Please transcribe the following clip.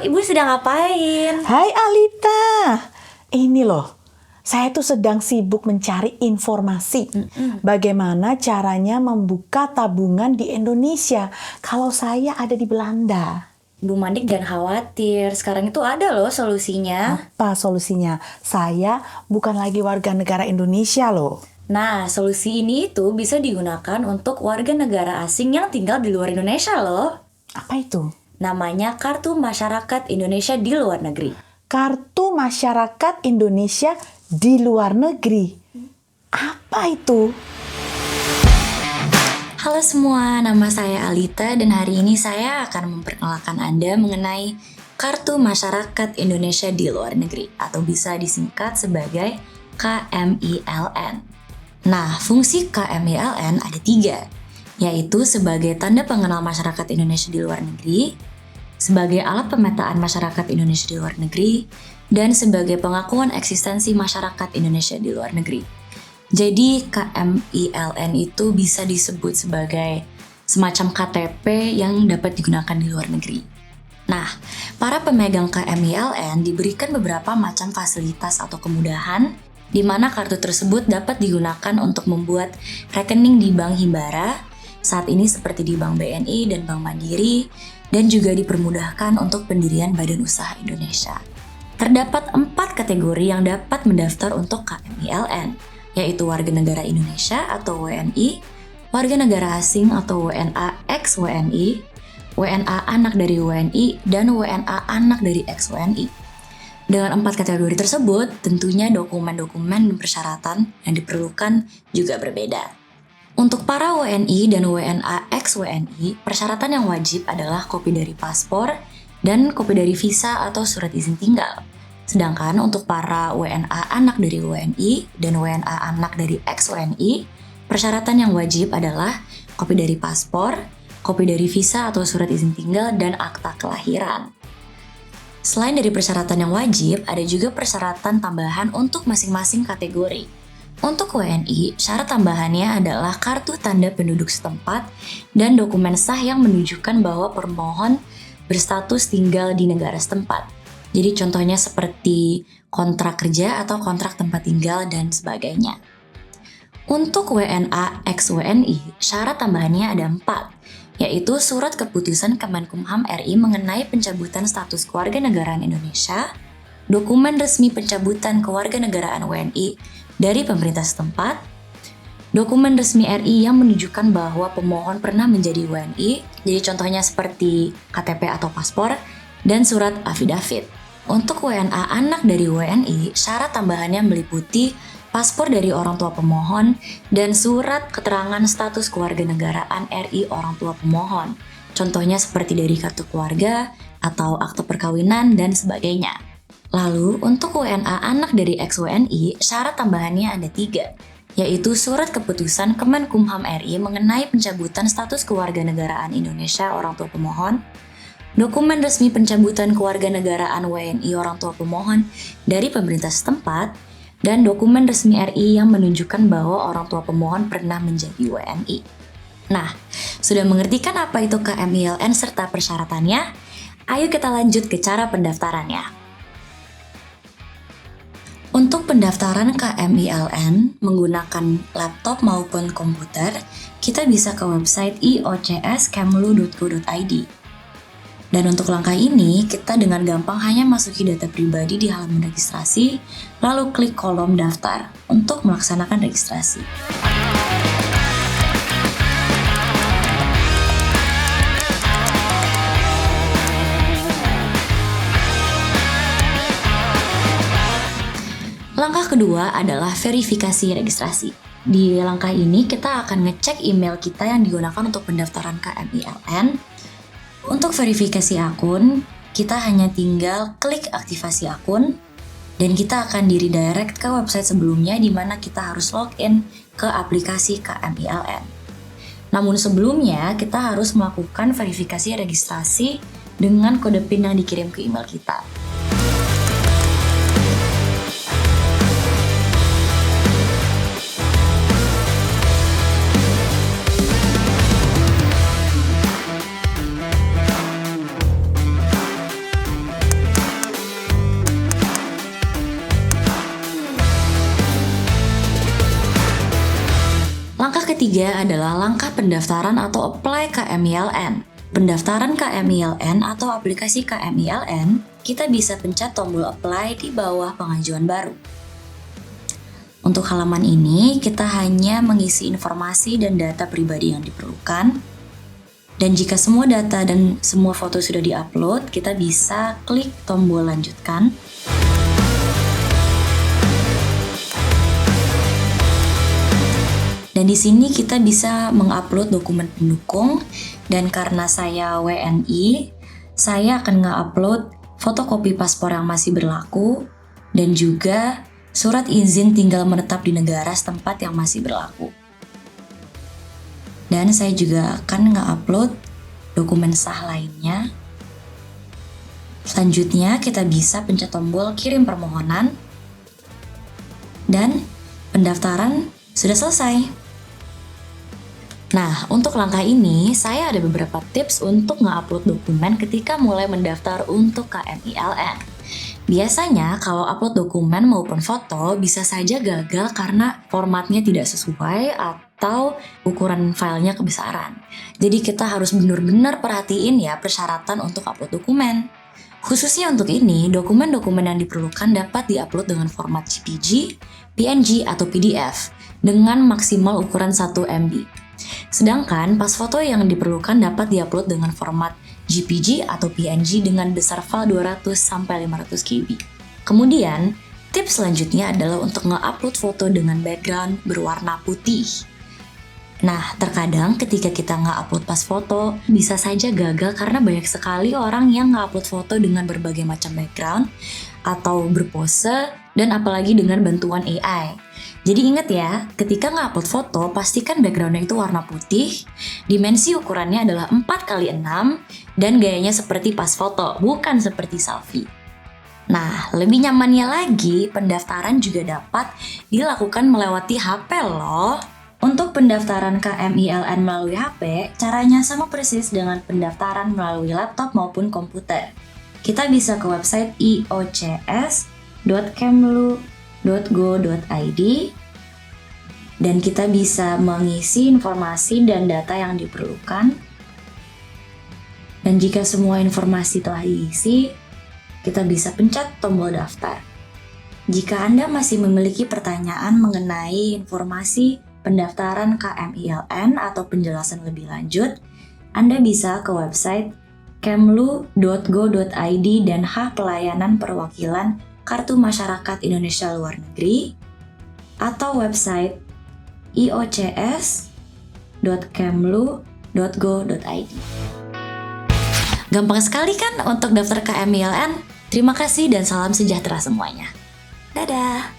Ibu sedang ngapain? Hai Alita, ini loh, saya tuh sedang sibuk mencari informasi bagaimana caranya membuka tabungan di Indonesia kalau saya ada di Belanda. Bu Mandik jangan khawatir, sekarang itu ada loh solusinya. Apa solusinya? Saya bukan lagi warga negara Indonesia loh. Nah, solusi ini itu bisa digunakan untuk warga negara asing yang tinggal di luar Indonesia loh. Apa itu? Namanya Kartu Masyarakat Indonesia di Luar Negeri. Kartu Masyarakat Indonesia di Luar Negeri. Apa itu? Halo semua, nama saya Alita dan hari ini saya akan memperkenalkan Anda mengenai Kartu Masyarakat Indonesia di Luar Negeri atau bisa disingkat sebagai KMILN. Nah, fungsi KMILN ada 3, yaitu sebagai tanda pengenal masyarakat Indonesia di luar negeri, sebagai alat pemetaan masyarakat Indonesia di luar negeri, dan sebagai pengakuan eksistensi masyarakat Indonesia di luar negeri. Jadi KMILN itu bisa disebut sebagai semacam KTP yang dapat digunakan di luar negeri. Nah, para pemegang KMILN diberikan beberapa macam fasilitas atau kemudahan di mana kartu tersebut dapat digunakan untuk membuat rekening di Bank Himbara, saat ini seperti di Bank BNI dan Bank Mandiri, dan juga dipermudahkan untuk pendirian Badan Usaha Indonesia. Terdapat 4 kategori yang dapat mendaftar untuk KMILN, yaitu warga negara Indonesia atau WNI, warga negara asing atau WNA ex WNI, WNA anak dari WNI, dan WNA anak dari ex WNI. Dengan 4 kategori tersebut, tentunya dokumen-dokumen dan persyaratan yang diperlukan juga berbeda. Untuk para WNI dan WNA ex WNI, persyaratan yang wajib adalah kopi dari paspor dan kopi dari visa atau surat izin tinggal. Sedangkan untuk para WNA anak dari WNI dan WNA anak dari ex WNI, persyaratan yang wajib adalah kopi dari paspor, kopi dari visa atau surat izin tinggal, dan akta kelahiran. Selain dari persyaratan yang wajib, ada juga persyaratan tambahan untuk masing-masing kategori. Untuk WNI, syarat tambahannya adalah kartu tanda penduduk setempat dan dokumen sah yang menunjukkan bahwa pemohon berstatus tinggal di negara setempat. Jadi contohnya seperti kontrak kerja atau kontrak tempat tinggal dan sebagainya. Untuk WNA ex WNI, syarat tambahannya ada 4, yaitu surat keputusan Kemenkumham RI mengenai pencabutan status kewarganegaraan Indonesia, dokumen resmi pencabutan kewarganegaraan WNI dari pemerintah setempat, dokumen resmi RI yang menunjukkan bahwa pemohon pernah menjadi WNI, jadi contohnya seperti KTP atau paspor, dan surat afidavit. Untuk WNA anak dari WNI, syarat tambahannya meliputi paspor dari orang tua pemohon, dan surat keterangan status kewarganegaraan RI orang tua pemohon. Contohnya seperti dari kartu keluarga, atau akte perkawinan, dan sebagainya. Lalu, untuk WNA anak dari ex WNI, syarat tambahannya ada 3, yaitu surat keputusan Kemenkumham RI mengenai pencabutan status kewarganegaraan Indonesia orang tua pemohon, dokumen resmi pencabutan kewarganegaraan WNI orang tua pemohon dari pemerintah setempat, dan dokumen resmi RI yang menunjukkan bahwa orang tua pemohon pernah menjadi WNI. Nah, sudah mengerti kan apa itu KMILN serta persyaratannya? Ayo kita lanjut ke cara pendaftarannya. Untuk pendaftaran KMILN menggunakan laptop maupun komputer, kita bisa ke website iocs.kemlu.go.id. Dan untuk langkah ini, kita dengan gampang hanya masuki data pribadi di halaman registrasi, lalu klik kolom daftar untuk melaksanakan registrasi. Langkah kedua adalah verifikasi registrasi. Di langkah ini, kita akan ngecek email kita yang digunakan untuk pendaftaran KMILN. Untuk verifikasi akun, kita hanya tinggal klik aktivasi akun, dan kita akan di-redirect ke website sebelumnya di mana kita harus login ke aplikasi KMILN. Namun sebelumnya, kita harus melakukan verifikasi registrasi dengan kode PIN yang dikirim ke email kita. Langkah ketiga adalah langkah pendaftaran atau apply KMILN. Pendaftaran KMILN atau aplikasi KMILN, kita bisa pencet tombol apply di bawah pengajuan baru. Untuk halaman ini, kita hanya mengisi informasi dan data pribadi yang diperlukan. Dan jika semua data dan semua foto sudah diupload, kita bisa klik tombol lanjutkan. Dan di sini kita bisa mengupload dokumen pendukung, dan karena saya WNI, saya akan nge-upload fotokopi paspor yang masih berlaku dan juga surat izin tinggal menetap di negara setempat yang masih berlaku. Dan saya juga akan nge-upload dokumen sah lainnya. Selanjutnya kita bisa pencet tombol kirim permohonan dan pendaftaran sudah selesai. Nah, untuk langkah ini, saya ada beberapa tips untuk nge-upload dokumen ketika mulai mendaftar untuk KMILN. Biasanya, kalau upload dokumen maupun foto bisa saja gagal karena formatnya tidak sesuai atau ukuran filenya kebesaran. Jadi kita harus benar-benar perhatiin ya persyaratan untuk upload dokumen. Khususnya untuk ini, dokumen-dokumen yang diperlukan dapat diupload dengan format JPG, PNG, atau PDF dengan maksimal ukuran 1 MB. Sedangkan pas foto yang diperlukan dapat diupload dengan format JPG atau PNG dengan besar file 200-500 KB. Kemudian, tips selanjutnya adalah untuk nge-upload foto dengan background berwarna putih. Nah, terkadang ketika kita nge-upload pas foto, bisa saja gagal karena banyak sekali orang yang nge-upload foto dengan berbagai macam background atau berpose dan apalagi dengan bantuan AI. Jadi ingat ya, ketika nge-upload foto, pastikan backgroundnya itu warna putih, dimensi ukurannya adalah 4x6, dan gayanya seperti pas foto, bukan seperti selfie. Nah, lebih nyamannya lagi, pendaftaran juga dapat dilakukan melewati HP loh. Untuk pendaftaran KMILN melalui HP, caranya sama persis dengan pendaftaran melalui laptop maupun komputer. Kita bisa ke website iocs.kemlu.go.id dan kita bisa mengisi informasi dan data yang diperlukan. Dan jika semua informasi telah diisi, kita bisa pencet tombol daftar. Jika Anda masih memiliki pertanyaan mengenai informasi pendaftaran KMILN atau penjelasan lebih lanjut, Anda bisa ke website kemlu.go.id dan H Pelayanan Perwakilan Kartu Masyarakat Indonesia Luar Negeri, atau website iocs.kemlu.go.id. Gampang sekali kan untuk daftar KMILN? Terima kasih dan salam sejahtera semuanya. Dadah!